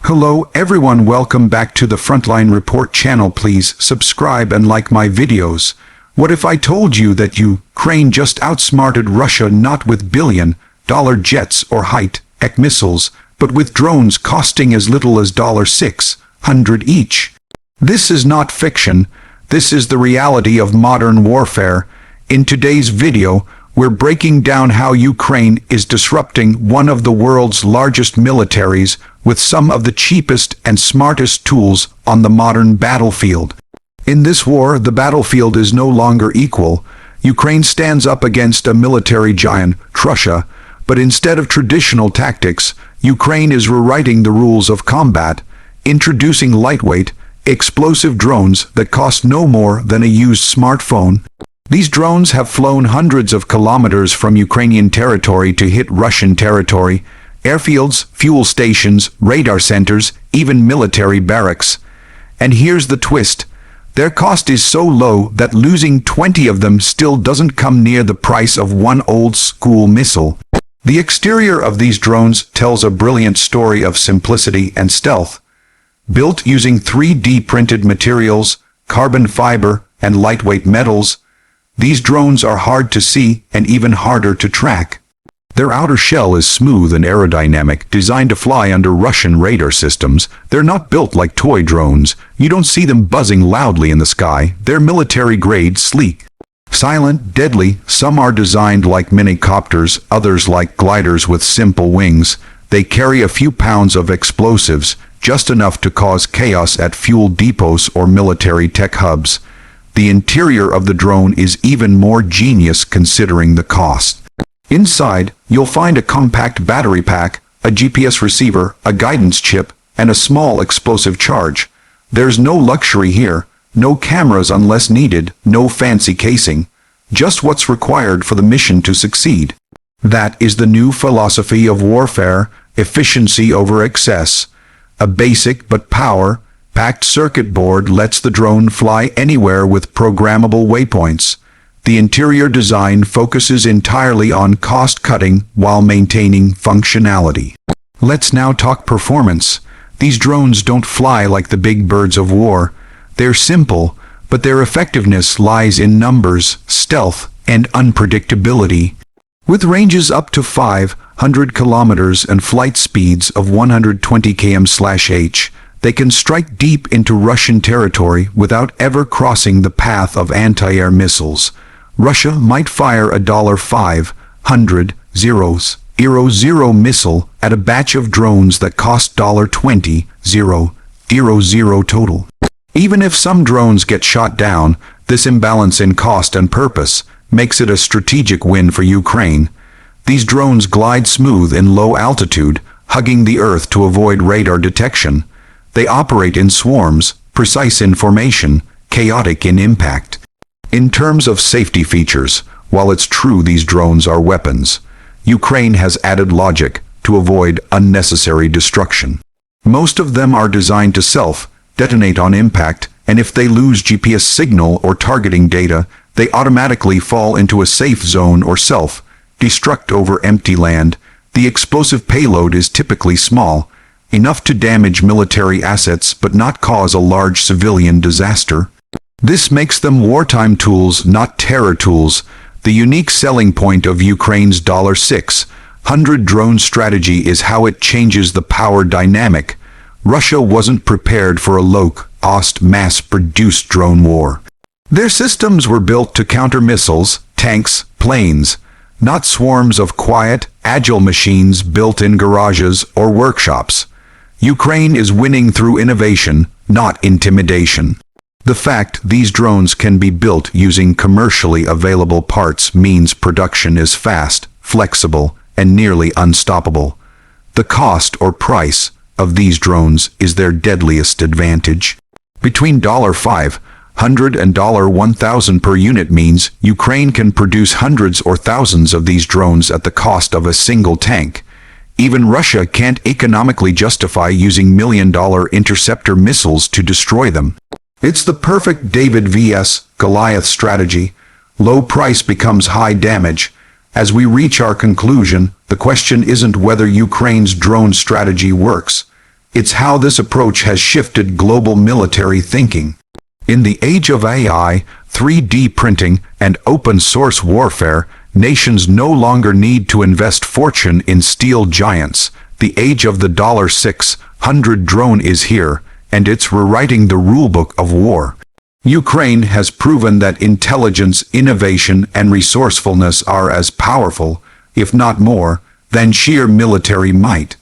Hello everyone, welcome back to the Frontline Report channel. Please subscribe and like my videos. What if I told you that Ukraine just outsmarted Russia not with billion-dollar jets or high-tech missiles, but with drones costing as little as $600 each? This is not fiction, this is the reality of modern warfare. In today's video, we're breaking down how Ukraine is disrupting one of the world's largest militaries with some of the cheapest and smartest tools on the modern battlefield. In this war, the battlefield is no longer equal. Ukraine stands up against a military giant, Russia, but instead of traditional tactics, Ukraine is rewriting the rules of combat, introducing lightweight, explosive drones that cost no more than a used smartphone. These drones have flown hundreds of kilometers from Ukrainian territory to hit Russian territory, airfields, fuel stations, radar centers, even military barracks. And here's the twist. Their cost is so low that losing 20 of them still doesn't come near the price of one old-school missile. The exterior of these drones tells a brilliant story of simplicity and stealth. Built using 3D printed materials, carbon fiber, and lightweight metals, these drones are hard to see and even harder to track. Their outer shell is smooth and aerodynamic, designed to fly under Russian radar systems. They're not built like toy drones. You don't see them buzzing loudly in the sky. They're military-grade, sleek, silent, deadly. Some are designed like minicopters, others like gliders with simple wings. They carry a few pounds of explosives, just enough to cause chaos at fuel depots or military tech hubs. The interior of the drone is even more genius considering the cost. Inside, you'll find a compact battery pack, a GPS receiver, a guidance chip, and a small explosive charge. There's no luxury here, no cameras unless needed, no fancy casing, just what's required for the mission to succeed. That is the new philosophy of warfare, efficiency over excess. A basic but power-packed circuit board lets the drone fly anywhere with programmable waypoints. The interior design focuses entirely on cost-cutting while maintaining functionality. Let's now talk performance. These drones don't fly like the big birds of war. They're simple, but their effectiveness lies in numbers, stealth, and unpredictability. With ranges up to 500 kilometers and flight speeds of 120 km/h, they can strike deep into Russian territory without ever crossing the path of anti-air missiles. Russia might fire a $500 missile at a batch of drones that cost $20 total. Even if some drones get shot down, this imbalance in cost and purpose makes it a strategic win for Ukraine. These drones glide smooth in low altitude, hugging the earth to avoid radar detection. They operate in swarms, precise in formation, chaotic in impact. In terms of safety features, while it's true these drones are weapons, Ukraine has added logic to avoid unnecessary destruction. Most of them are designed to self-detonate on impact, and if they lose GPS signal or targeting data, they automatically fall into a safe zone or self-destruct over empty land. The explosive payload is typically small, enough to damage military assets but not cause a large civilian disaster. This makes them wartime tools, not terror tools. The unique selling point of Ukraine's $600 drone strategy is how it changes the power dynamic. Russia wasn't prepared for a low-cost, mass-produced drone war. Their systems were built to counter missiles, tanks, planes, not swarms of quiet, agile machines built in garages or workshops. Ukraine is winning through innovation, not intimidation. The fact these drones can be built using commercially available parts means production is fast, flexible, and nearly unstoppable. The cost or price of these drones is their deadliest advantage. Between $500 and $1,000 per unit means Ukraine can produce hundreds or thousands of these drones at the cost of a single tank. Even Russia can't economically justify using million-dollar interceptor missiles to destroy them. It's the perfect David vs. Goliath strategy. Low price becomes high damage. As we reach our conclusion, the question isn't whether Ukraine's drone strategy works. It's how this approach has shifted global military thinking. In the age of AI, 3D printing, and open-source warfare, nations no longer need to invest fortune in steel giants. The age of the $600 drone is here, and it's rewriting the rulebook of war. Ukraine has proven that intelligence, innovation, and resourcefulness are as powerful, if not more, than sheer military might.